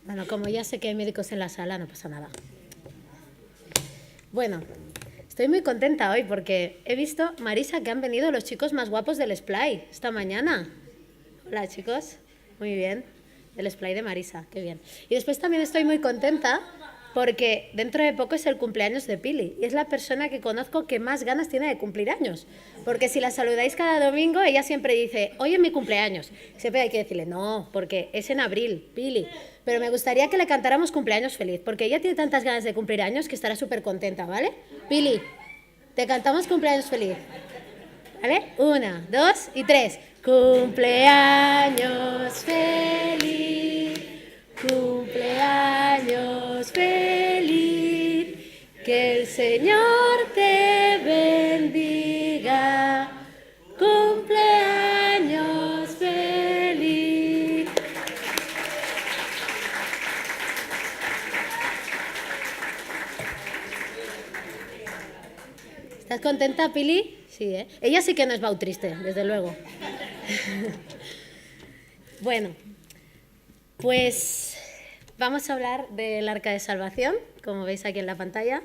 Bueno, como ya sé que hay médicos en la sala, no pasa nada. Bueno, estoy muy contenta hoy porque he visto, Marisa, que han venido los chicos más guapos del Splay esta mañana. Hola, chicos. Muy bien. Del Splay de Marisa, qué bien. Y después también estoy muy contenta porque dentro de poco es el cumpleaños de Pili y es la persona que conozco que más ganas tiene de cumplir años. Porque si la saludáis cada domingo, ella siempre dice, hoy es mi cumpleaños. Siempre hay que decirle, no, porque es en abril, Pili. Pero me gustaría que le cantáramos cumpleaños feliz, porque ella tiene tantas ganas de cumplir años que estará súper contenta, ¿vale? Pili, te cantamos cumpleaños feliz. ¿Vale? 1, 2 y 3. Cumpleaños feliz, cumpleaños feliz, que el Señor te bendiga. Cumpleaños feliz. ¿Estás contenta, Pili? Sí, ¿eh? Ella sí que no es bautriste, desde luego. Bueno, pues vamos a hablar del Arca de Salvación, como veis aquí en la pantalla.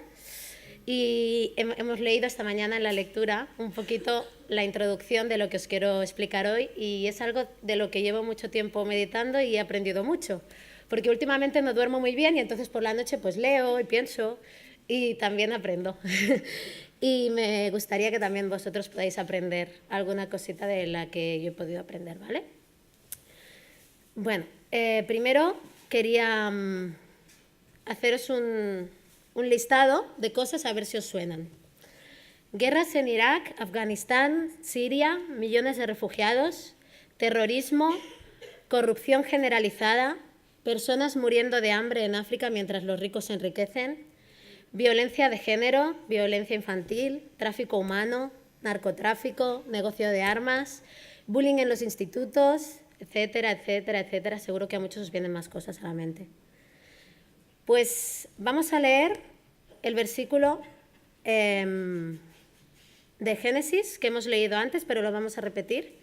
Y hemos leído esta mañana en la lectura un poquito la introducción de lo que os quiero explicar hoy, y es algo de lo que llevo mucho tiempo meditando y he aprendido mucho, porque últimamente no duermo muy bien y entonces por la noche pues leo y pienso y también aprendo. Y me gustaría que también vosotros podáis aprender alguna cosita de la que yo he podido aprender, ¿vale? Bueno, primero quería haceros un listado de cosas a ver si os suenan. Guerras en Irak, Afganistán, Siria, millones de refugiados, terrorismo, corrupción generalizada, personas muriendo de hambre en África mientras los ricos se enriquecen, violencia de género, violencia infantil, tráfico humano, narcotráfico, negocio de armas, bullying en los institutos, etcétera, etcétera, etcétera. Seguro que a muchos os vienen más cosas a la mente. Pues vamos a leer el versículo de Génesis que hemos leído antes, pero lo vamos a repetir.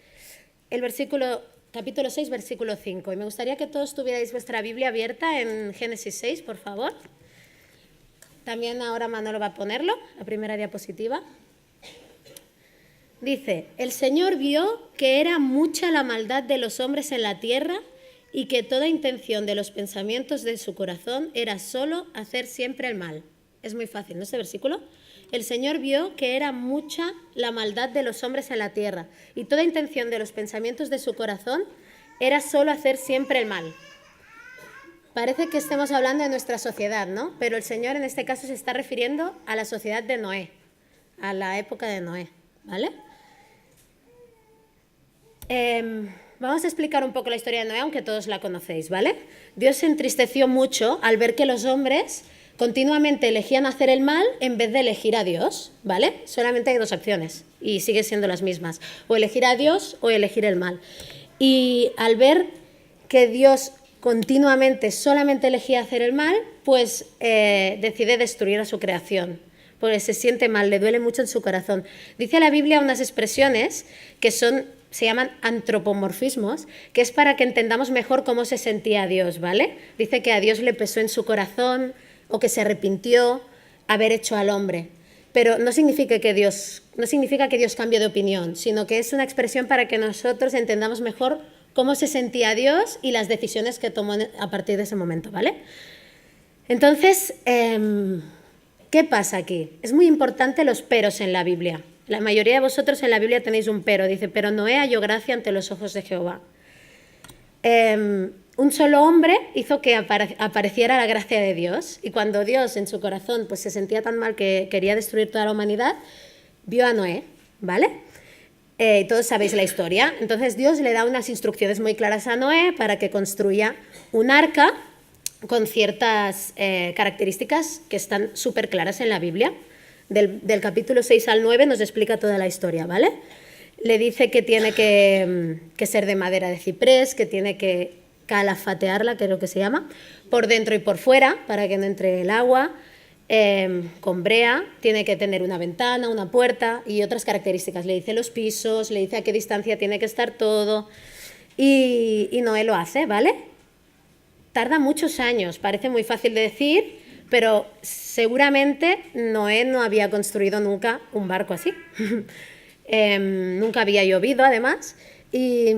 El versículo, capítulo 6, versículo 5. Y me gustaría que todos tuvierais vuestra Biblia abierta en Génesis 6, por favor. También ahora Manolo va a ponerlo, la primera diapositiva. Dice, el Señor vio que era mucha la maldad de los hombres en la tierra y que toda intención de los pensamientos de su corazón era solo hacer siempre el mal. Es muy fácil, ¿no? Este versículo. El Señor vio que era mucha la maldad de los hombres en la tierra y toda intención de los pensamientos de su corazón era solo hacer siempre el mal. Parece que estemos hablando de nuestra sociedad, ¿no? Pero el Señor en este caso se está refiriendo a la sociedad de Noé, a la época de Noé, ¿vale? Vamos a explicar un poco la historia de Noé, aunque todos la conocéis, ¿vale? Dios se entristeció mucho al ver que los hombres continuamente elegían hacer el mal en vez de elegir a Dios, ¿vale? Solamente hay dos opciones y siguen siendo las mismas, o elegir a Dios o elegir el mal. Y al ver que Dios continuamente solamente elegía hacer el mal, pues decide destruir a su creación, porque se siente mal, le duele mucho en su corazón. Dice la Biblia unas expresiones que se llaman antropomorfismos, que es para que entendamos mejor cómo se sentía Dios, ¿vale? Dice que a Dios le pesó en su corazón o que se arrepintió haber hecho al hombre. Pero no significa que Dios cambie de opinión, sino que es una expresión para que nosotros entendamos mejor cómo se sentía Dios y las decisiones que tomó a partir de ese momento, ¿vale? Entonces, ¿qué pasa aquí? Es muy importante los peros en la Biblia. La mayoría de vosotros en la Biblia tenéis un pero. Dice, pero Noé halló gracia ante los ojos de Jehová. Un solo hombre hizo que apareciera la gracia de Dios, y cuando Dios en su corazón pues, se sentía tan mal que quería destruir toda la humanidad, vio a Noé, ¿vale? Todos sabéis la historia. Entonces Dios le da unas instrucciones muy claras a Noé para que construya un arca con ciertas características que están súper claras en la Biblia. Del capítulo 6 al 9 nos explica toda la historia, ¿vale? Le dice que tiene que ser de madera de ciprés, que tiene que calafatearla, creo que se llama, por dentro y por fuera, para que no entre el agua. Con brea, tiene que tener una ventana, una puerta y otras características. Le dice los pisos, le dice a qué distancia tiene que estar todo, y Noé lo hace, ¿vale? tarda muchos años, parece muy fácil de decir, pero seguramente Noé no había construido nunca un barco así. Nunca había llovido, además, y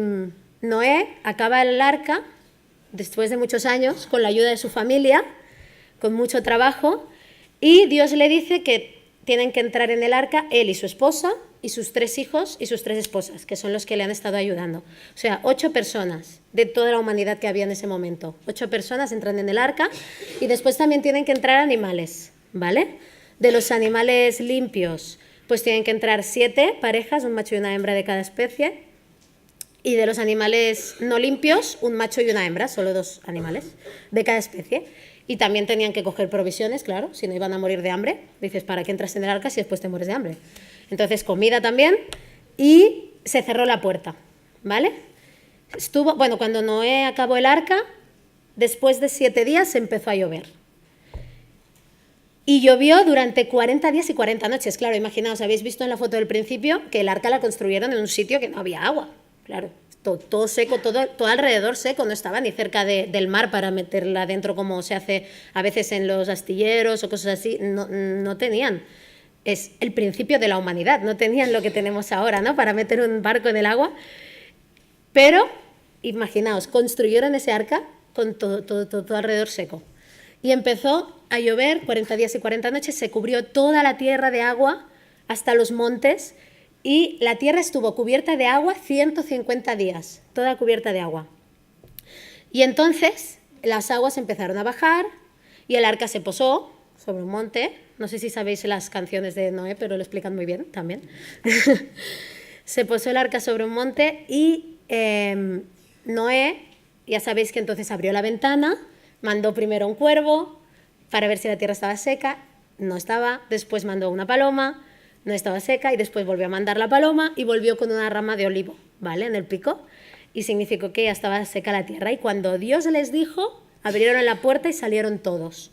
Noé acaba el arca, después de muchos años, con la ayuda de su familia, con mucho trabajo, y Dios le dice que tienen que entrar en el arca él y su esposa, y sus 3 hijos y sus 3 esposas, que son los que le han estado ayudando. O sea, 8 personas de toda la humanidad que había en ese momento. 8 personas entran en el arca, y después también tienen que entrar animales, ¿vale? De los animales limpios, pues tienen que entrar 7 parejas, un macho y una hembra de cada especie, y de los animales no limpios, un macho y una hembra, solo 2 animales de cada especie. Y también tenían que coger provisiones, claro, si no iban a morir de hambre. Dices, ¿para qué entras en el arca si después te mueres de hambre? Entonces, comida también, y se cerró la puerta, ¿vale? Bueno, cuando Noé acabó el arca, después de 7 días empezó a llover. Y llovió durante 40 días y 40 noches. Claro, imaginaos, habéis visto en la foto del principio que el arca la construyeron en un sitio que no había agua. Claro, todo seco, todo alrededor seco, no estaba ni cerca del mar para meterla dentro como se hace a veces en los astilleros o cosas así. No tenían. Es el principio de la humanidad, no tenían lo que tenemos ahora, ¿no? Para meter un barco en el agua. Pero, imaginaos, construyeron ese arca con todo alrededor seco. Y empezó a llover 40 días y 40 noches, se cubrió toda la tierra de agua hasta los montes, y la tierra estuvo cubierta de agua 150 días, toda cubierta de agua. Y entonces las aguas empezaron a bajar y el arca se posó sobre un monte. No sé si sabéis las canciones de Noé, pero lo explican muy bien también. Se posó el arca sobre un monte y Noé, ya sabéis que entonces abrió la ventana, mandó primero un cuervo para ver si la tierra estaba seca, no estaba, después mandó una paloma, no estaba seca, y después volvió a mandar la paloma y volvió con una rama de olivo, ¿vale? En el pico, y significó que ya estaba seca la tierra. Y cuando Dios les dijo, abrieron la puerta y salieron todos.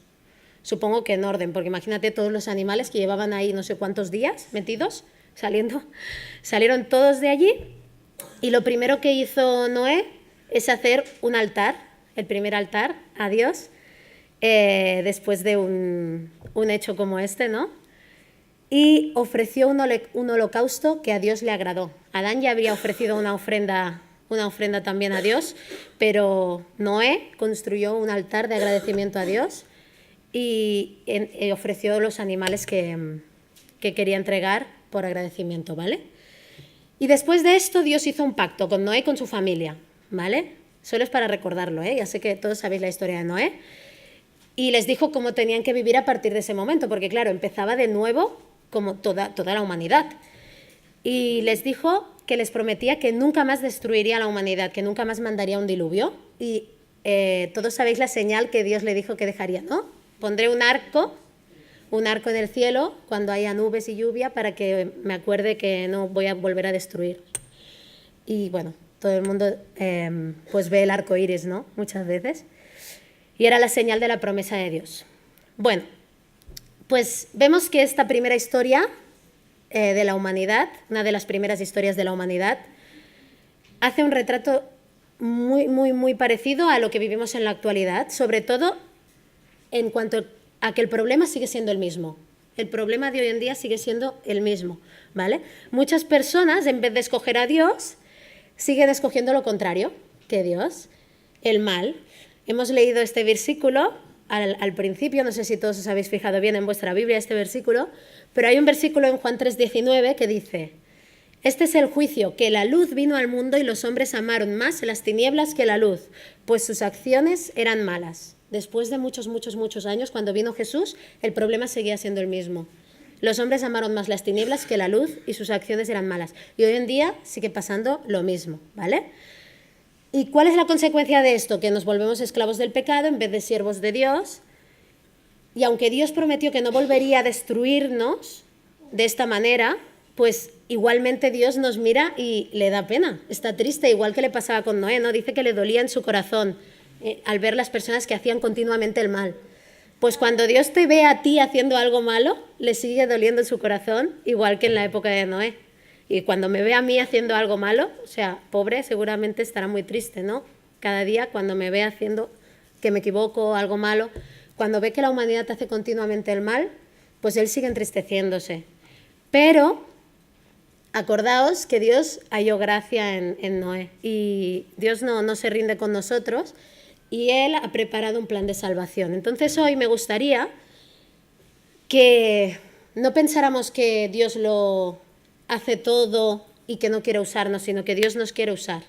Supongo que en orden, porque imagínate todos los animales que llevaban ahí no sé cuántos días metidos, salieron todos de allí, y lo primero que hizo Noé es hacer un altar, el primer altar a Dios, después de un hecho como este, ¿no? Y ofreció un holocausto que a Dios le agradó. Adán ya había ofrecido una ofrenda también a Dios, pero Noé construyó un altar de agradecimiento a Dios y ofreció los animales que quería entregar por agradecimiento, ¿vale? Y después de esto Dios hizo un pacto con Noé y con su familia, ¿vale? Solo es para recordarlo, ¿eh? Ya sé que todos sabéis la historia de Noé. Y les dijo cómo tenían que vivir a partir de ese momento, porque claro, empezaba de nuevo como toda la humanidad. Y les dijo que les prometía que nunca más destruiría a la humanidad, que nunca más mandaría un diluvio. Y todos sabéis la señal que Dios le dijo que dejaría, ¿no? Pondré un arco en el cielo cuando haya nubes y lluvia para que me acuerde que no voy a volver a destruir. Y bueno, todo el mundo pues ve el arco iris, ¿no? Muchas veces. Y era la señal de la promesa de Dios. Bueno, pues vemos que esta primera historia de la humanidad, una de las primeras historias de la humanidad, hace un retrato muy parecido a lo que vivimos en la actualidad, sobre todo en cuanto a que el problema sigue siendo el mismo. El problema de hoy en día sigue siendo el mismo, ¿vale? Muchas personas, en vez de escoger a Dios, siguen escogiendo lo contrario que Dios, el mal. Hemos leído este versículo al principio, no sé si todos os habéis fijado bien en vuestra Biblia este versículo, pero hay un versículo en Juan 3:19 que dice: este es el juicio, que la luz vino al mundo y los hombres amaron más las tinieblas que la luz, pues sus acciones eran malas. Después de muchos años, cuando vino Jesús, el problema seguía siendo el mismo. Los hombres amaron más las tinieblas que la luz y sus acciones eran malas. Y hoy en día sigue pasando lo mismo, ¿vale? ¿Y cuál es la consecuencia de esto? Que nos volvemos esclavos del pecado en vez de siervos de Dios. Y aunque Dios prometió que no volvería a destruirnos de esta manera, pues igualmente Dios nos mira y le da pena, está triste, igual que le pasaba con Noé, ¿no? Dice que le dolía en su corazón al ver las personas que hacían continuamente el mal. Pues cuando Dios te ve a ti haciendo algo malo, le sigue doliendo en su corazón, igual que en la época de Noé. Y cuando me ve a mí haciendo algo malo, o sea, pobre, seguramente estará muy triste, ¿no? Cada día cuando me ve haciendo que me equivoco, algo malo, cuando ve que la humanidad hace continuamente el mal, pues él sigue entristeciéndose. Pero acordaos que Dios halló gracia en Noé y Dios no se rinde con nosotros y Él ha preparado un plan de salvación. Entonces hoy me gustaría que no pensáramos que Dios lo hace todo y que no quiere usarnos, sino que Dios nos quiere usar.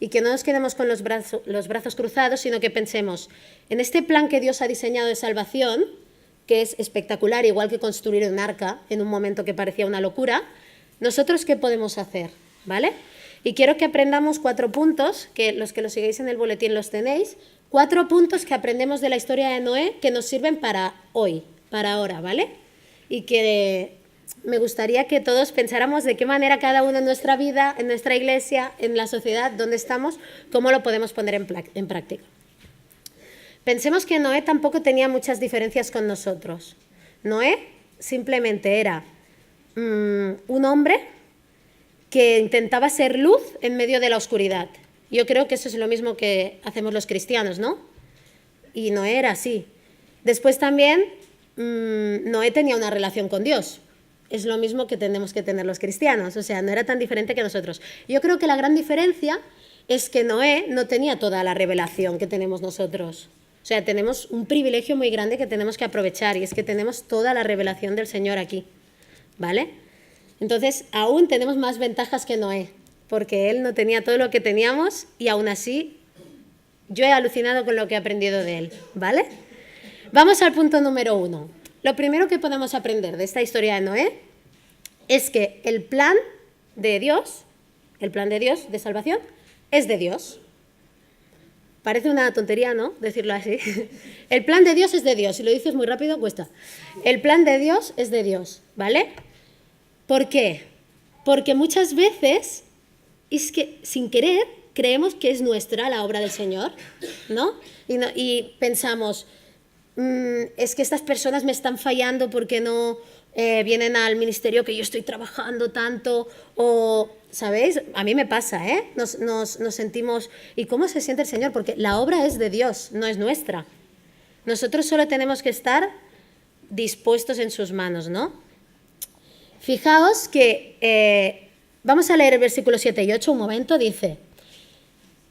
Y que no nos quedemos con los brazos cruzados, sino que pensemos en este plan que Dios ha diseñado de salvación, que es espectacular, igual que construir un arca en un momento que parecía una locura. ¿Nosotros qué podemos hacer? ¿Vale? Y quiero que aprendamos 4 puntos, que los que lo sigáis en el boletín los tenéis, 4 puntos que aprendemos de la historia de Noé que nos sirven para hoy, para ahora, ¿vale? Y que me gustaría que todos pensáramos de qué manera cada uno en nuestra vida, en nuestra iglesia, en la sociedad donde estamos, cómo lo podemos poner en práctica. Pensemos que Noé tampoco tenía muchas diferencias con nosotros. Noé simplemente era un hombre que intentaba ser luz en medio de la oscuridad. Yo creo que eso es lo mismo que hacemos los cristianos, ¿no? Y Noé era así. Después también Noé tenía una relación con Dios. Es lo mismo que tenemos que tener los cristianos, o sea, no era tan diferente que nosotros. Yo creo que la gran diferencia es que Noé no tenía toda la revelación que tenemos nosotros. O sea, tenemos un privilegio muy grande que tenemos que aprovechar y es que tenemos toda la revelación del Señor aquí, ¿vale? Entonces, aún tenemos más ventajas que Noé, porque él no tenía todo lo que teníamos y aún así yo he alucinado con lo que he aprendido de él, ¿vale? Vamos al punto número 1. Lo primero que podemos aprender de esta historia de Noé es que el plan de Dios de salvación, es de Dios. Parece una tontería, ¿no? Decirlo así. El plan de Dios es de Dios. Si lo dices muy rápido, cuesta. El plan de Dios es de Dios, ¿vale? ¿Por qué? Porque muchas veces es que sin querer creemos que es nuestra la obra del Señor, ¿no? Y pensamos, es que estas personas me están fallando porque no vienen al ministerio que yo estoy trabajando tanto, o, ¿sabéis? A mí me pasa, ¿eh? Nos sentimos, ¿y cómo se siente el Señor? Porque la obra es de Dios, no es nuestra. Nosotros solo tenemos que estar dispuestos en sus manos, ¿no? Fijaos que, vamos a leer el versículo 7 y 8 un momento, dice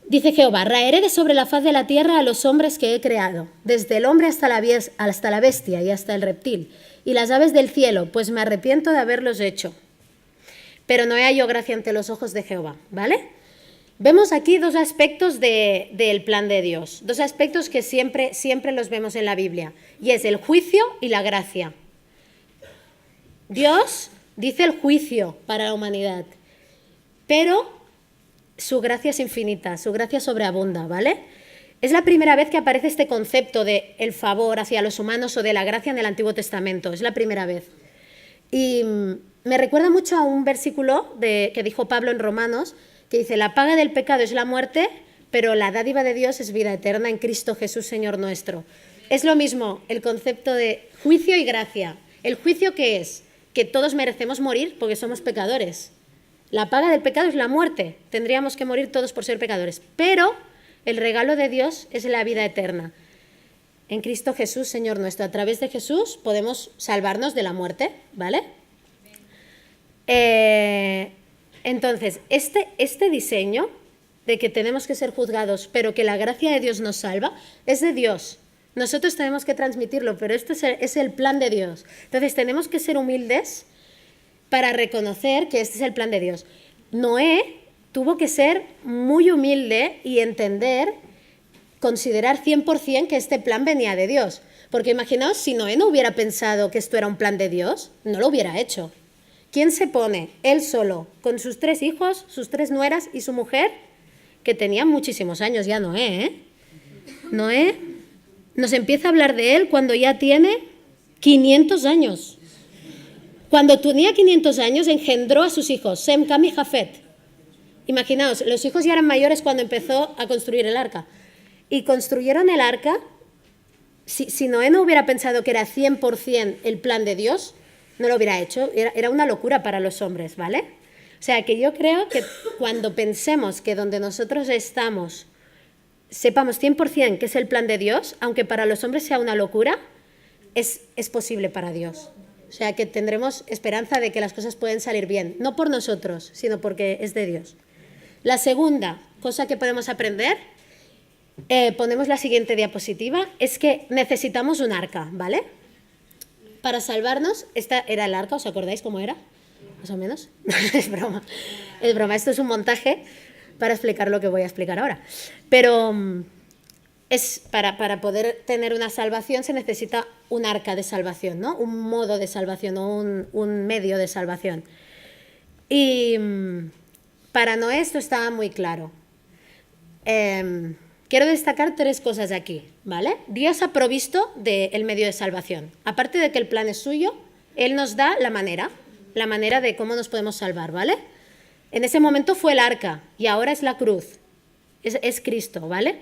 Jehová, raeré de sobre la faz de la tierra a los hombres que he creado, desde el hombre hasta la bestia y hasta el reptil, y las aves del cielo, pues me arrepiento de haberlos hecho. Pero no he hallado gracia ante los ojos de Jehová, ¿vale? Vemos aquí 2 aspectos del plan de Dios, 2 aspectos que siempre los vemos en la Biblia, y es el juicio y la gracia. Dios dice el juicio para la humanidad, pero su gracia es infinita, su gracia sobreabunda, ¿vale? Es la primera vez que aparece este concepto de el favor hacia los humanos o de la gracia en el Antiguo Testamento, es la primera vez. Y me recuerda mucho a un versículo que dijo Pablo en Romanos, que dice, la paga del pecado es la muerte, pero la dádiva de Dios es vida eterna en Cristo Jesús, Señor nuestro. Es lo mismo el concepto de juicio y gracia. ¿El juicio qué es? Que todos merecemos morir porque somos pecadores. La paga del pecado es la muerte. Tendríamos que morir todos por ser pecadores. Pero el regalo de Dios es la vida eterna. En Cristo Jesús, Señor nuestro. A través de Jesús podemos salvarnos de la muerte, ¿vale? Entonces, este diseño de que tenemos que ser juzgados, pero que la gracia de Dios nos salva, es de Dios. Nosotros tenemos que transmitirlo, pero este es el plan de Dios. Entonces, tenemos que ser humildes para reconocer que este es el plan de Dios. Noé tuvo que ser muy humilde y entender, considerar 100% que este plan venía de Dios. Porque imaginaos, si Noé no hubiera pensado que esto era un plan de Dios, no lo hubiera hecho. ¿Quién se pone? Él solo, con sus 3 hijos, sus 3 nueras y su mujer, que tenían muchísimos años ya Noé, ¿eh? Noé nos empieza a hablar de él cuando ya tiene 500 años. Cuando tenía 500 años engendró a sus hijos, Sem, Cam y Jafet. Imaginaos, los hijos ya eran mayores cuando empezó a construir el arca. Y construyeron el arca, si Noé no hubiera pensado que era 100% el plan de Dios, no lo hubiera hecho. Era una locura para los hombres, ¿vale? O sea, que yo creo que cuando pensemos que donde nosotros estamos sepamos 100% que es el plan de Dios, aunque para los hombres sea una locura, es posible para Dios. O sea, que tendremos esperanza de que las cosas pueden salir bien, no por nosotros, sino porque es de Dios. La segunda cosa que podemos aprender, ponemos la siguiente diapositiva, es que necesitamos un arca, ¿vale? Para salvarnos, esta era el arca, ¿os acordáis cómo era? Más o menos. Es broma. Es broma, esto es un montaje para explicar lo que voy a explicar ahora. Pero para poder tener una salvación se necesita un arca de salvación, ¿no? Un modo de salvación o un medio de salvación. Y para Noé esto estaba muy claro. Quiero destacar 3 cosas aquí, ¿vale? Dios ha provisto del medio de salvación. Aparte de que el plan es suyo, Él nos da la manera de cómo nos podemos salvar, ¿vale? En ese momento fue el arca y ahora es la cruz, es Cristo, ¿vale?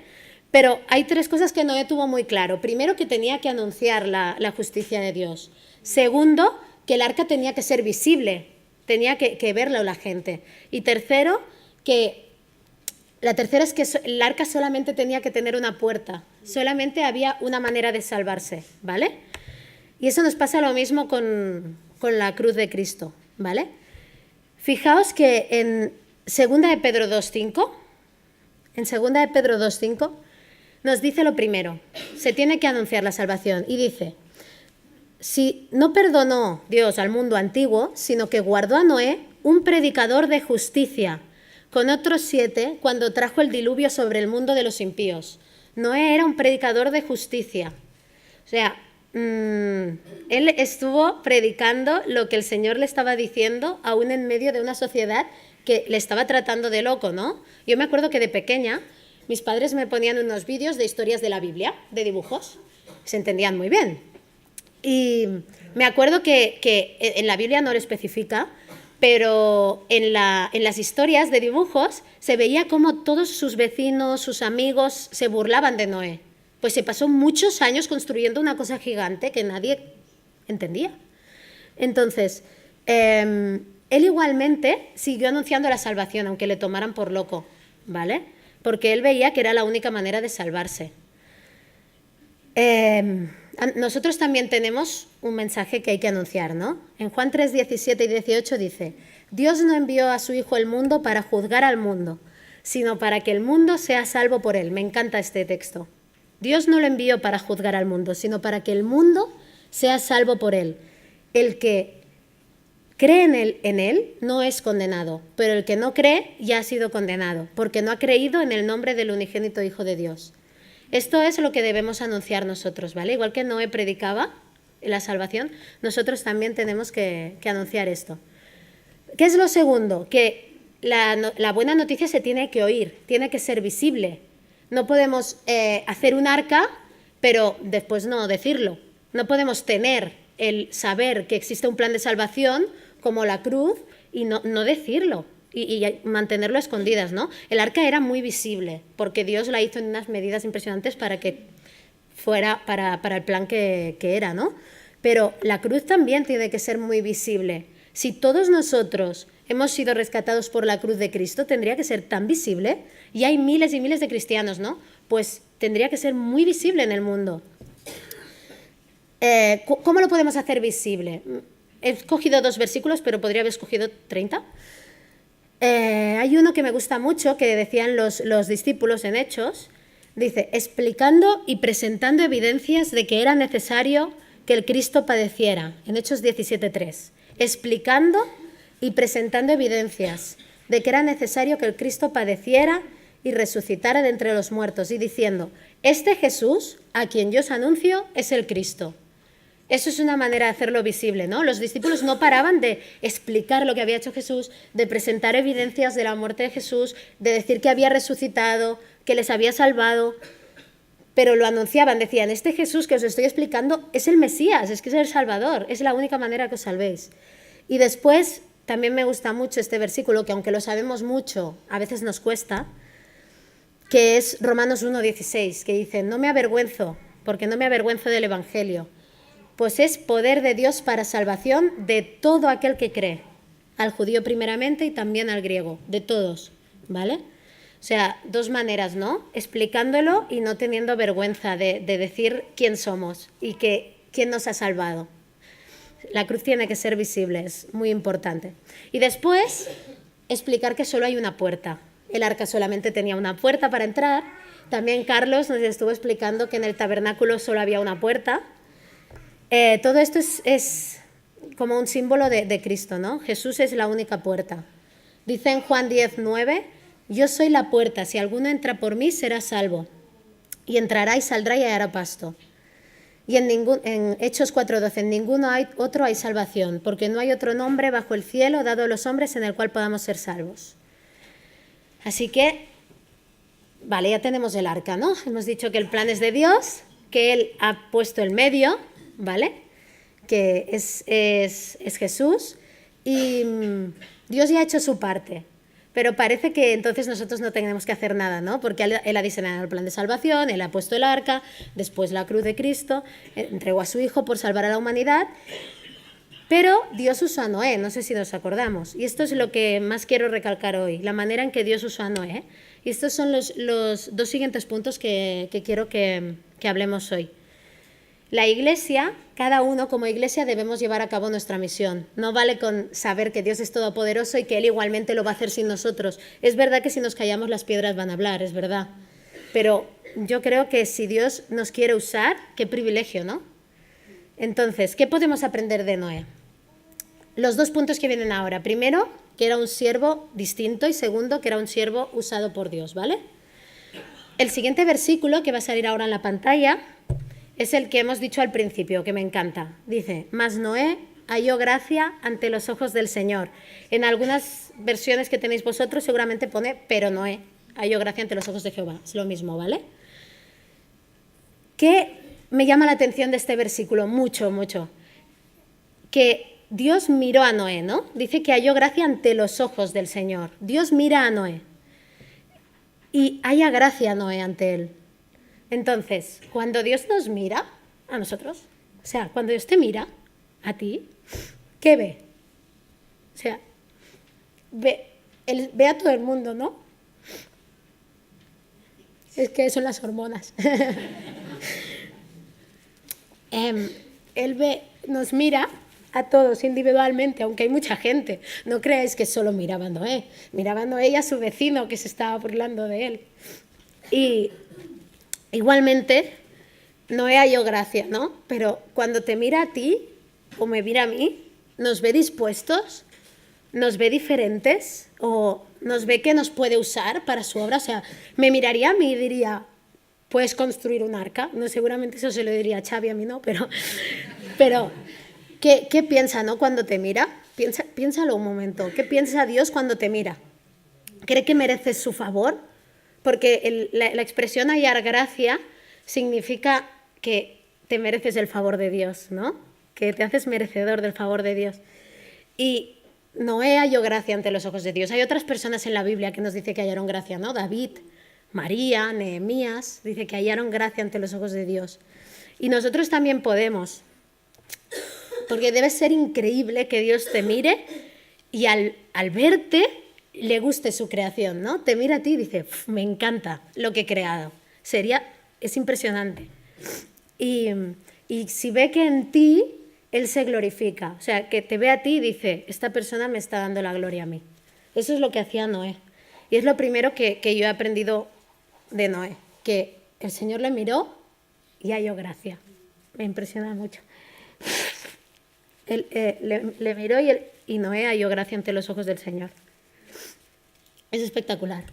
Pero hay 3 cosas que Noé tuvo muy claro. Primero, que tenía que anunciar la justicia de Dios. Segundo, que el arca tenía que ser visible, tenía que verlo la gente. Y tercero, la tercera es que el arca solamente tenía que tener una puerta, solamente había una manera de salvarse, ¿vale? Y eso nos pasa lo mismo con la cruz de Cristo, ¿vale? Fijaos que en 2 de Pedro 2.5, nos dice lo primero, se tiene que anunciar la salvación y dice, si no perdonó Dios al mundo antiguo, sino que guardó a Noé, un predicador de justicia, con otros 7 cuando trajo el diluvio sobre el mundo de los impíos. Noé era un predicador de justicia. O sea, él estuvo predicando lo que el Señor le estaba diciendo, aún en medio de una sociedad que le estaba tratando de loco, ¿no? Yo me acuerdo que de pequeña mis padres me ponían unos vídeos de historias de la Biblia, de dibujos, se entendían muy bien. Y me acuerdo que en la Biblia no lo especifica, pero en las historias de dibujos se veía cómo todos sus vecinos, sus amigos se burlaban de Noé. Pues se pasó muchos años construyendo una cosa gigante que nadie entendía. Entonces, él igualmente siguió anunciando la salvación, aunque le tomaran por loco, ¿vale? Porque él veía que era la única manera de salvarse. Nosotros también tenemos un mensaje que hay que anunciar, ¿no? En Juan 3, 17 y 18 dice, Dios no envió a su Hijo al mundo para juzgar al mundo, sino para que el mundo sea salvo por él. Me encanta este texto. Dios no lo envió para juzgar al mundo, sino para que el mundo sea salvo por él. El que cree en él no es condenado, pero el que no cree ya ha sido condenado, porque no ha creído en el nombre del unigénito Hijo de Dios. Esto es lo que debemos anunciar nosotros, ¿vale? Igual que Noé predicaba la salvación, nosotros también tenemos que anunciar esto. ¿Qué es lo segundo? Que la buena noticia se tiene que oír, tiene que ser visible. No podemos hacer un arca, pero después no decirlo. No podemos tener el saber que existe un plan de salvación como la cruz y no decirlo y mantenerlo a escondidas, ¿no? El arca era muy visible porque Dios la hizo en unas medidas impresionantes para que fuera para el plan que era, ¿no? Pero la cruz también tiene que ser muy visible. Si todos nosotros hemos sido rescatados por la cruz de Cristo, tendría que ser tan visible, y hay miles y miles de cristianos, ¿no? Pues tendría que ser muy visible en el mundo. ¿Cómo lo podemos hacer visible? He escogido 2 versículos, pero podría haber escogido 30. Hay uno que me gusta mucho, que decían los discípulos en Hechos, dice, explicando y presentando evidencias de que era necesario que el Cristo padeciera, en Hechos 17:3, explicando y presentando evidencias de que era necesario que el Cristo padeciera y resucitara de entre los muertos, y diciendo, este Jesús, a quien yo os anuncio, es el Cristo. Eso es una manera de hacerlo visible, ¿no? Los discípulos no paraban de explicar lo que había hecho Jesús, de presentar evidencias de la muerte de Jesús, de decir que había resucitado, que les había salvado, pero lo anunciaban, decían, este Jesús que os estoy explicando es el Mesías, es que es el Salvador, es la única manera que os salvéis. Y después, también me gusta mucho este versículo, que aunque lo sabemos mucho, a veces nos cuesta, que es Romanos 1:16, que dice, no me avergüenzo, porque no me avergüenzo del Evangelio, pues es poder de Dios para salvación de todo aquel que cree, al judío primeramente y también al griego, de todos, ¿vale? O sea, dos maneras, ¿no? Explicándolo y no teniendo vergüenza de decir quién somos y quién nos ha salvado. La cruz tiene que ser visible, es muy importante. Y después, explicar que solo hay una puerta. El arca solamente tenía una puerta para entrar. También Carlos nos estuvo explicando que en el tabernáculo solo había una puerta. Todo esto es como un símbolo de Cristo, ¿no? Jesús es la única puerta. Dice en Juan 10:9, yo soy la puerta, si alguno entra por mí será salvo. Y entrará y saldrá y hallará pasto. Y en Hechos 4:12, en ninguno otro hay salvación, porque no hay otro nombre bajo el cielo dado a los hombres en el cual podamos ser salvos. Así que, vale, ya tenemos el arca, ¿no? Hemos dicho que el plan es de Dios, que Él ha puesto el medio, ¿vale? Que es Jesús, y Dios ya ha hecho su parte. Pero parece que entonces nosotros no tenemos que hacer nada, ¿no? Porque Él ha diseñado el plan de salvación, Él ha puesto el arca, después la cruz de Cristo, entregó a su Hijo por salvar a la humanidad. Pero Dios usó a Noé, no sé si nos acordamos. Y esto es lo que más quiero recalcar hoy, la manera en que Dios usó a Noé. Y estos son los dos siguientes puntos que quiero que hablemos hoy. La Iglesia, cada uno como Iglesia debemos llevar a cabo nuestra misión. No vale con saber que Dios es todopoderoso y que Él igualmente lo va a hacer sin nosotros. Es verdad que si nos callamos las piedras van a hablar, es verdad. Pero yo creo que si Dios nos quiere usar, qué privilegio, ¿no? Entonces, ¿qué podemos aprender de Noé? Los dos puntos que vienen ahora. Primero, que era un siervo distinto, y segundo, que era un siervo usado por Dios, ¿vale? El siguiente versículo que va a salir ahora en la pantalla es el que hemos dicho al principio, que me encanta. Dice, mas Noé halló gracia ante los ojos del Señor. En algunas versiones que tenéis vosotros seguramente pone, pero Noé halló gracia ante los ojos de Jehová. Es lo mismo, ¿vale? ¿Qué me llama la atención de este versículo? Mucho, mucho. Que Dios miró a Noé, ¿no? Dice que halló gracia ante los ojos del Señor. Dios mira a Noé. Y haya gracia a Noé ante él. Entonces, cuando Dios nos mira a nosotros, o sea, cuando Dios te mira a ti, ¿qué ve? O sea, él ve a todo el mundo, ¿no? Es que son las hormonas. Él nos mira a todos individualmente, aunque hay mucha gente. No creáis que solo miraba a Noé. Miraba a Noé y a su vecino que se estaba burlando de él. Y igualmente, Noé halló gracia, ¿no? Pero cuando te mira a ti, o me mira a mí, nos ve dispuestos, nos ve diferentes, o nos ve que nos puede usar para su obra. O sea, me miraría a mí y diría, ¿puedes construir un arca? No, seguramente eso se lo diría a Xavi, a mí no, pero ¿qué piensa, no? Cuando te mira, piénsalo un momento. ¿Qué piensa Dios cuando te mira? ¿Cree que mereces su favor? Porque la expresión hallar gracia significa que te mereces el favor de Dios, ¿no? Que te haces merecedor del favor de Dios. Y Noé halló gracia ante los ojos de Dios. Hay otras personas en la Biblia que nos dice que hallaron gracia, ¿no? David, María, Nehemías, dice que hallaron gracia ante los ojos de Dios. Y nosotros también podemos. Porque debe ser increíble que Dios te mire y al verte le guste su creación, ¿no? Te mira a ti y dice, me encanta lo que he creado. Es impresionante. Y si ve que en ti Él se glorifica, o sea, que te ve a ti y dice, esta persona me está dando la gloria a mí. Eso es lo que hacía Noé. Y es lo primero que yo he aprendido de Noé, que el Señor le miró y halló gracia. Me impresiona mucho. Él le miró y Noé halló gracia ante los ojos del Señor. Es espectacular.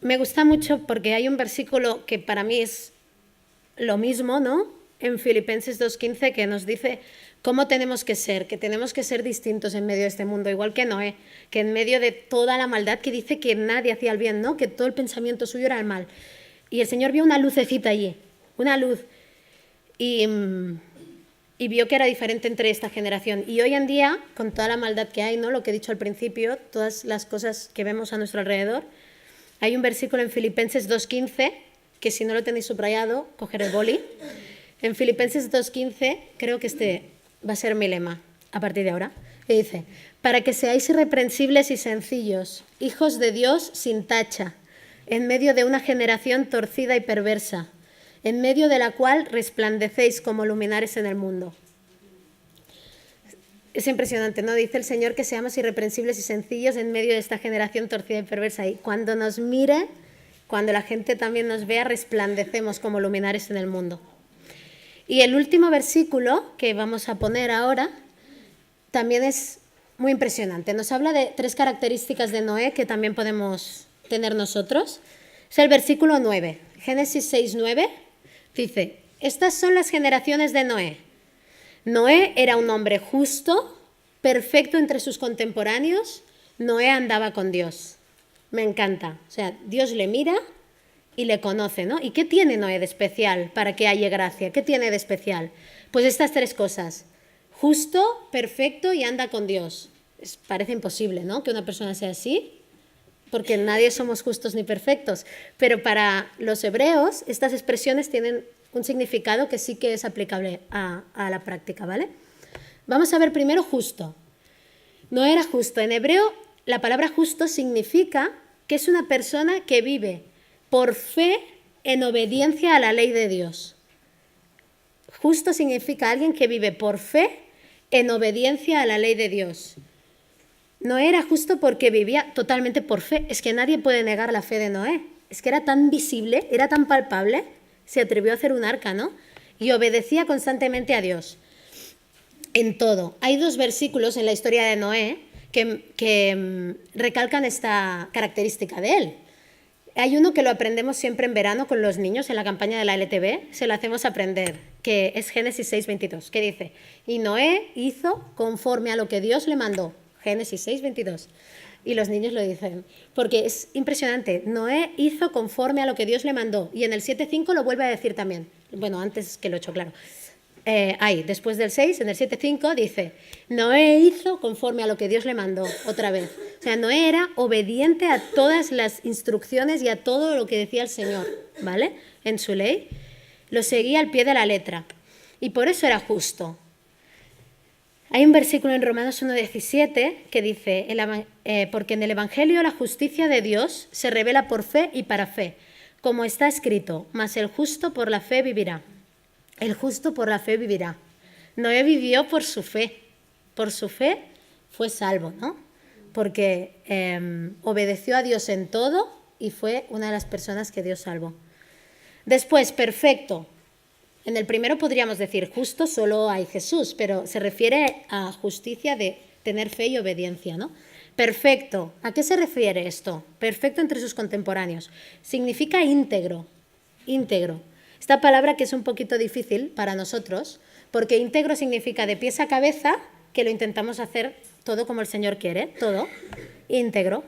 Me gusta mucho porque hay un versículo que para mí es lo mismo, ¿no? En Filipenses 2:15, que nos dice cómo tenemos que ser, que tenemos que ser distintos en medio de este mundo, igual que Noé, que en medio de toda la maldad, que dice que nadie hacía el bien, ¿no? Que todo el pensamiento suyo era el mal. Y el Señor vio una lucecita allí, una luz, y vio que era diferente entre esta generación. Y hoy en día, con toda la maldad que hay, ¿no? Lo que he dicho al principio, todas las cosas que vemos a nuestro alrededor, hay un versículo en Filipenses 2:15, que si no lo tenéis subrayado, coger el boli. En Filipenses 2:15, creo que este va a ser mi lema a partir de ahora, que dice, para que seáis irreprensibles y sencillos, hijos de Dios sin tacha, en medio de una generación torcida y perversa, en medio de la cual resplandecéis como luminares en el mundo. Es impresionante, ¿no? Dice el Señor que seamos irreprensibles y sencillos en medio de esta generación torcida y perversa. Y cuando nos mire, cuando la gente también nos vea, resplandecemos como luminares en el mundo. Y el último versículo que vamos a poner ahora también es muy impresionante. Nos habla de 3 características de Noé que también podemos tener nosotros. Es el versículo 9. Génesis 6:9 dice: estas son las generaciones de Noé. Noé era un hombre justo, perfecto entre sus contemporáneos. Noé andaba con Dios. Me encanta. O sea, Dios le mira y le conoce, ¿no? ¿Y qué tiene Noé de especial para que haya gracia? ¿Qué tiene de especial? Pues estas 3 cosas. Justo, perfecto y anda con Dios. Parece imposible, ¿no?, que una persona sea así, porque nadie somos justos ni perfectos. Pero para los hebreos estas expresiones tienen un significado que sí que es aplicable a la práctica, ¿vale? Vamos a ver primero justo. No era justo. En hebreo la palabra justo significa que es una persona que vive por fe en obediencia a la ley de Dios. Justo significa alguien que vive por fe en obediencia a la ley de Dios. No era justo porque vivía totalmente por fe. Es que nadie puede negar la fe de Noé. Es que era tan visible, era tan palpable, se atrevió a hacer un arca, ¿no? Y obedecía constantemente a Dios en todo. Hay 2 versículos en la historia de Noé que recalcan esta característica de él. Hay uno que lo aprendemos siempre en verano con los niños en la campaña de la LTV, se lo hacemos aprender, que es Génesis 6:22, que dice: y Noé hizo conforme a lo que Dios le mandó. Génesis 6:22. Y los niños lo dicen, porque es impresionante. Noé hizo conforme a lo que Dios le mandó. Y en el 7:5 lo vuelve a decir también. Bueno, antes que el 8, claro. Después del 6, en el 7:5 dice: Noé hizo conforme a lo que Dios le mandó, otra vez. O sea, Noé era obediente a todas las instrucciones y a todo lo que decía el Señor, ¿vale? En su ley. Lo seguía al pie de la letra. Y por eso era justo. Hay un versículo en Romanos 1:17 que dice: porque en el Evangelio la justicia de Dios se revela por fe y para fe, como está escrito: mas el justo por la fe vivirá. El justo por la fe vivirá. Noé vivió por su fe. Por su fe fue salvo, ¿no? Porque obedeció a Dios en todo y fue una de las personas que Dios salvó. Después, perfecto. En el primero podríamos decir justo, solo hay Jesús, pero se refiere a justicia de tener fe y obediencia, ¿no? Perfecto. ¿A qué se refiere esto? Perfecto entre sus contemporáneos. Significa íntegro. Íntegro. Esta palabra que es un poquito difícil para nosotros, porque íntegro significa de pies a cabeza, que lo intentamos hacer todo como el Señor quiere, todo, íntegro.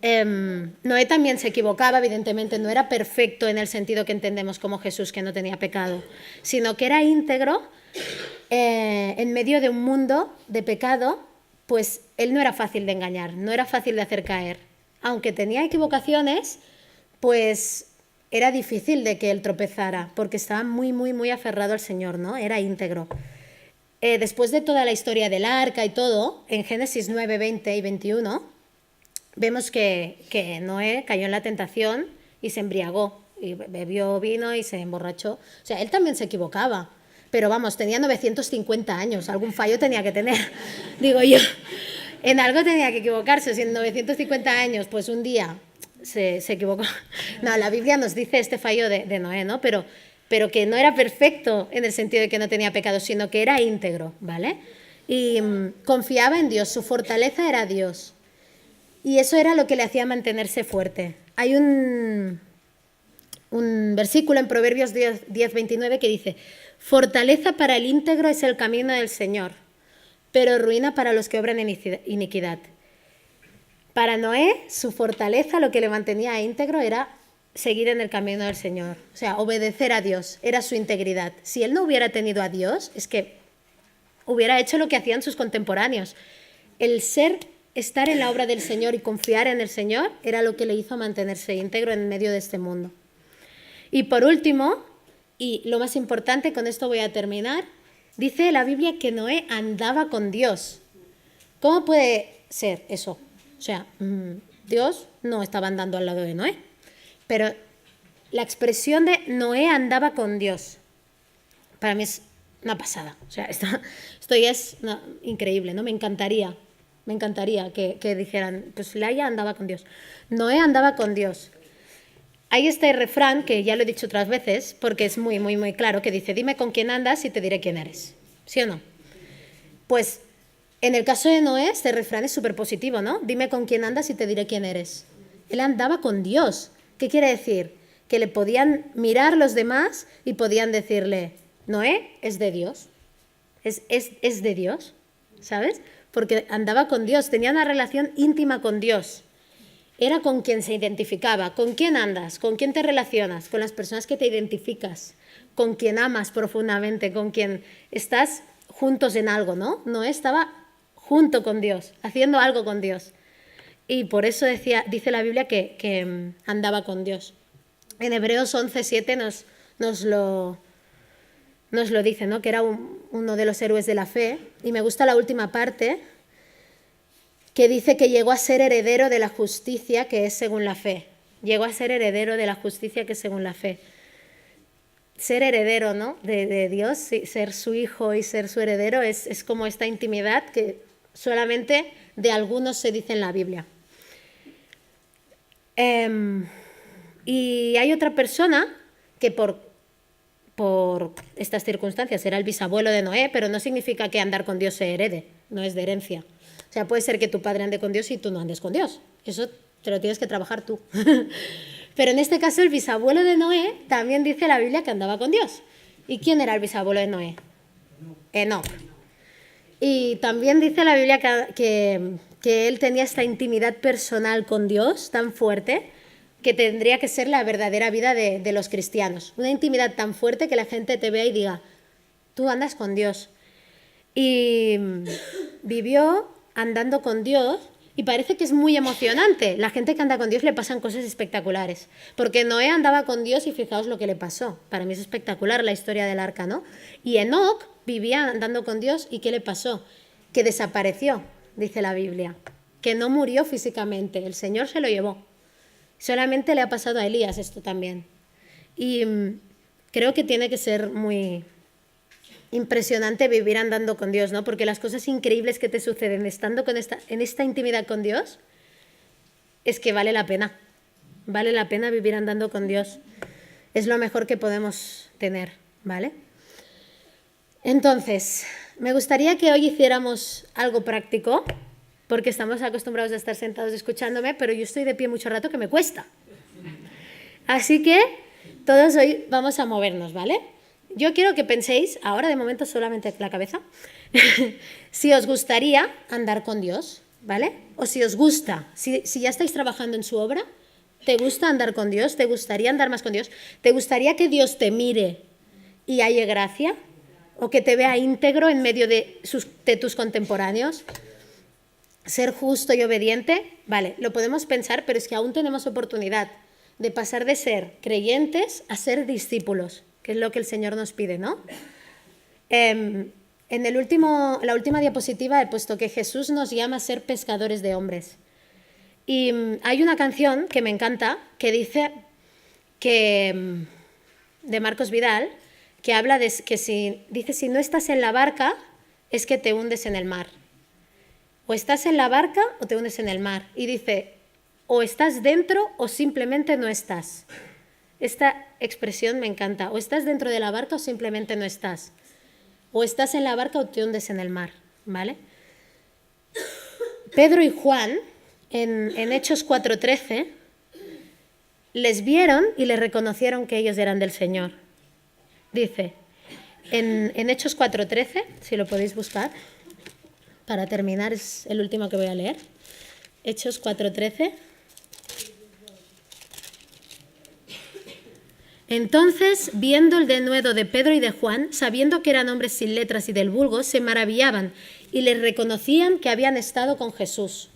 Noé también se equivocaba, evidentemente, no era perfecto en el sentido que entendemos como Jesús, que no tenía pecado, sino que era íntegro en medio de un mundo de pecado. Pues él no era fácil de engañar, no era fácil de hacer caer. Aunque tenía equivocaciones, pues era difícil de que él tropezara, porque estaba muy, muy, muy aferrado al Señor, ¿no? Era íntegro. Después de toda la historia del arca y todo, en Génesis 9, 20 y 21, vemos que Noé cayó en la tentación y se embriagó, y bebió vino y se emborrachó. O sea, él también se equivocaba, pero vamos, tenía 950 años, algún fallo tenía que tener, digo yo. En algo tenía que equivocarse, si en 950 años, pues un día se equivocó. No, la Biblia nos dice este fallo de Noé, ¿no? Pero que no era perfecto en el sentido de que no tenía pecado, sino que era íntegro, ¿vale? Y confiaba en Dios, su fortaleza era Dios. Y eso era lo que le hacía mantenerse fuerte. Hay un versículo en Proverbios 10:29 que dice: fortaleza para el íntegro es el camino del Señor, pero ruina para los que obran iniquidad. Para Noé, su fortaleza, lo que le mantenía íntegro, era seguir en el camino del Señor. O sea, obedecer a Dios, era su integridad. Si él no hubiera tenido a Dios, es que hubiera hecho lo que hacían sus contemporáneos. Estar en la obra del Señor y confiar en el Señor era lo que le hizo mantenerse íntegro en medio de este mundo. Y por último, y lo más importante, con esto voy a terminar, dice la Biblia que Noé andaba con Dios. ¿Cómo puede ser eso? O sea, Dios no estaba andando al lado de Noé. Pero la expresión de Noé andaba con Dios, para mí es una pasada. O sea, esto ya es increíble, ¿no? Me encantaría que dijeran, pues Laia andaba con Dios. Noé andaba con Dios. Hay este refrán, que ya lo he dicho otras veces, porque es muy, muy, muy claro, que dice, dime con quién andas y te diré quién eres. ¿Sí o no? Pues en el caso de Noé, este refrán es súper positivo, ¿no? Dime con quién andas y te diré quién eres. Él andaba con Dios. ¿Qué quiere decir? Que le podían mirar los demás y podían decirle, Noé es de Dios. Es de Dios, ¿sabes? Porque andaba con Dios, tenía una relación íntima con Dios. Era con quien se identificaba. ¿Con quién andas? ¿Con quién te relacionas? Con las personas que te identificas, con quien amas profundamente, con quien estás juntos en algo, ¿no? Noé estaba junto con Dios, haciendo algo con Dios. Y por eso dice la Biblia que andaba con Dios. En Hebreos 11:7 nos lo dice, ¿no? Que era uno de los héroes de la fe. Y me gusta la última parte, que dice que llegó a ser heredero de la justicia que es según la fe. Llegó a ser heredero de la justicia que es según la fe. Ser heredero, ¿no? de Dios, ser su hijo y ser su heredero es como esta intimidad que solamente de algunos se dice en la Biblia. Y hay otra persona que por estas circunstancias era el bisabuelo de Noé, pero no significa que andar con Dios se herede, no es de herencia. O sea, puede ser que tu padre ande con Dios y tú no andes con Dios. Eso te lo tienes que trabajar tú. Pero en este caso el bisabuelo de Noé también dice la Biblia que andaba con Dios. ¿Y quién era el bisabuelo de Noé? Enoc. Y también dice la Biblia que él tenía esta intimidad personal con Dios tan fuerte que tendría que ser la verdadera vida de los cristianos. Una intimidad tan fuerte que la gente te vea y diga, tú andas con Dios. Y vivió andando con Dios y parece que es muy emocionante. La gente que anda con Dios le pasan cosas espectaculares. Porque Noé andaba con Dios y fijaos lo que le pasó. Para mí es espectacular la historia del arca, ¿no? Y Enoc vivía andando con Dios y ¿qué le pasó? Que desapareció, dice la Biblia. Que no murió físicamente, el Señor se lo llevó. Solamente le ha pasado a Elías esto también. Y creo que tiene que ser muy impresionante vivir andando con Dios, ¿no? Porque las cosas increíbles que te suceden estando en esta intimidad con Dios es que vale la pena. Vale la pena vivir andando con Dios. Es lo mejor que podemos tener, ¿vale? Entonces, me gustaría que hoy hiciéramos algo práctico, porque estamos acostumbrados a estar sentados escuchándome, pero yo estoy de pie mucho rato que me cuesta. Así que todos hoy vamos a movernos, ¿vale? Yo quiero que penséis, ahora de momento solamente la cabeza, si os gustaría andar con Dios, ¿vale? O si os gusta, si ya estáis trabajando en su obra, ¿te gusta andar con Dios? ¿Te gustaría andar más con Dios? ¿Te gustaría que Dios te mire y haya gracia? ¿O que te vea íntegro en medio de tus contemporáneos? ¿Ser justo y obediente? Vale, lo podemos pensar, pero es que aún tenemos oportunidad de pasar de ser creyentes a ser discípulos, que es lo que el Señor nos pide, ¿no? En la última diapositiva he puesto que Jesús nos llama a ser pescadores de hombres. Y hay una canción que me encanta que dice que, de Marcos Vidal, que habla de que si no estás en la barca es que te hundes en el mar. O estás en la barca o te hundes en el mar. Y dice, o estás dentro o simplemente no estás. Esta expresión me encanta. O estás dentro de la barca o simplemente no estás. O estás en la barca o te hundes en el mar, ¿vale? Pedro y Juan, en Hechos 4:13, les vieron y les reconocieron que ellos eran del Señor. Dice, en Hechos 4:13, si lo podéis buscar, para terminar, es el último que voy a leer. Hechos 4:13. Entonces, viendo el denuedo de Pedro y de Juan, sabiendo que eran hombres sin letras y del vulgo, se maravillaban y les reconocían que habían estado con Jesús.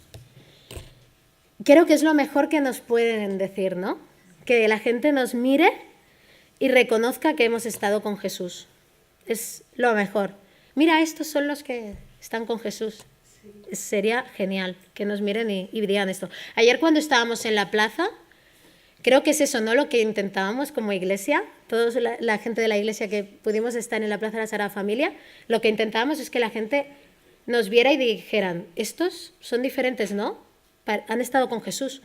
Creo que es lo mejor que nos pueden decir, ¿no? Que la gente nos mire y reconozca que hemos estado con Jesús. Es lo mejor. Mira, estos son los que están con Jesús. Sería genial que nos miren y digan esto. Ayer cuando estábamos en la plaza, creo que es eso, ¿no? Lo que intentábamos como iglesia, toda la gente de la iglesia que pudimos estar en la Plaza de la Sagrada Familia, lo que intentábamos es que la gente nos viera y dijeran, estos son diferentes, ¿no? Han estado con Jesús.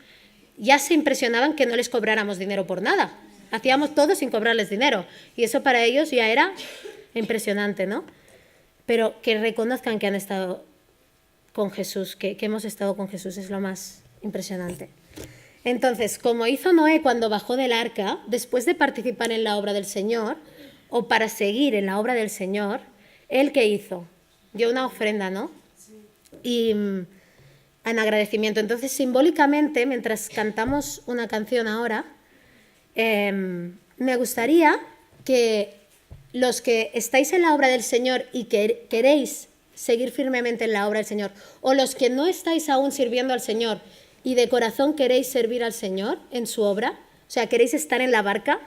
Ya se impresionaban que no les cobráramos dinero por nada. Hacíamos todo sin cobrarles dinero. Y eso para ellos ya era impresionante, ¿no? Pero que reconozcan que han estado con Jesús, que hemos estado con Jesús, es lo más impresionante. Entonces, como hizo Noé cuando bajó del arca, después de participar en la obra del Señor, o para seguir en la obra del Señor, ¿él qué hizo? Dio una ofrenda, ¿no? Y en agradecimiento. Entonces, simbólicamente, mientras cantamos una canción ahora, me gustaría que los que estáis en la obra del Señor y que queréis seguir firmemente en la obra del Señor, o los que no estáis aún sirviendo al Señor y de corazón queréis servir al Señor en su obra, o sea, queréis estar en la barca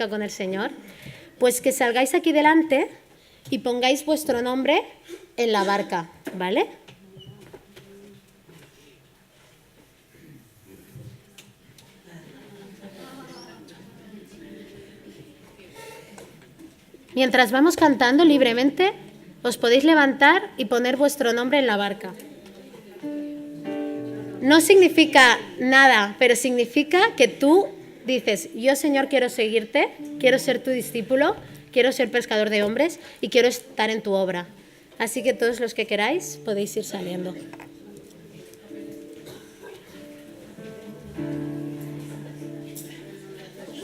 con el Señor, pues que salgáis aquí delante y pongáis vuestro nombre en la barca, ¿vale? Mientras vamos cantando libremente, os podéis levantar y poner vuestro nombre en la barca. No significa nada, pero significa que tú dices, yo Señor quiero seguirte, quiero ser tu discípulo, quiero ser pescador de hombres y quiero estar en tu obra. Así que todos los que queráis podéis ir saliendo.